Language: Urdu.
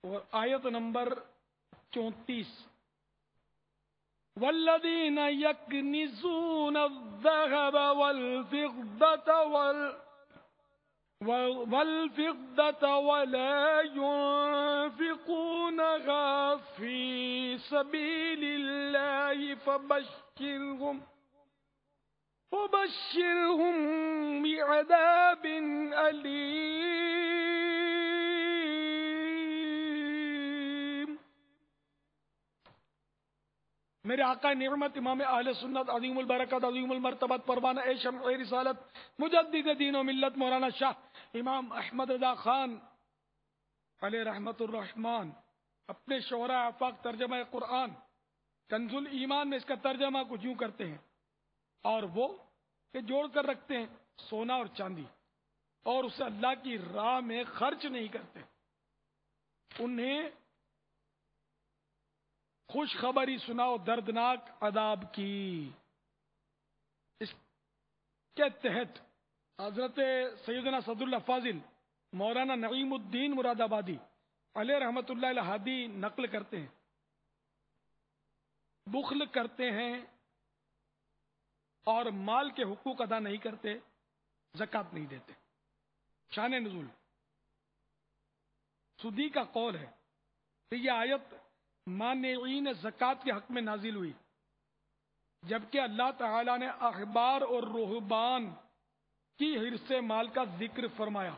اور آیت نمبر 34، والذین یکنزون الذهب والفضة ولا ينفقونها في سبيل الله فبشرهم بعذاب أليم۔ میرے آقا نعمت امام اہل سنت عظیم البرکت عظیم المرتبت پروانہ شمع رسالت مجدد دین و ملت مولانا شاہ امام احمد رضا خان علیہ رحمت الرحمن اپنے شعراء آفاق ترجمہ قرآن کنز الایمان میں اس کا ترجمہ کچھ یوں کرتے ہیں، اور وہ کہ جوڑ کر رکھتے ہیں سونا اور چاندی اور اسے اللہ کی راہ میں خرچ نہیں کرتے، انہیں خوشخبری سناؤ دردناک عذاب کی۔ اس کے تحت حضرت سیدنا صدر اللہ فاضل مولانا نعیم الدین مراد آبادی علیہ رحمت اللہ الہادی نقل کرتے ہیں، بخل کرتے ہیں اور مال کے حقوق ادا نہیں کرتے، زکوٰۃ نہیں دیتے۔ شان نزول سدی کا قول ہے کہ یہ آیت مانعین زکوٰۃ کے حق میں نازل ہوئی، جبکہ اللہ تعالی نے احبار اور رہبان کی حرص مال کا ذکر فرمایا۔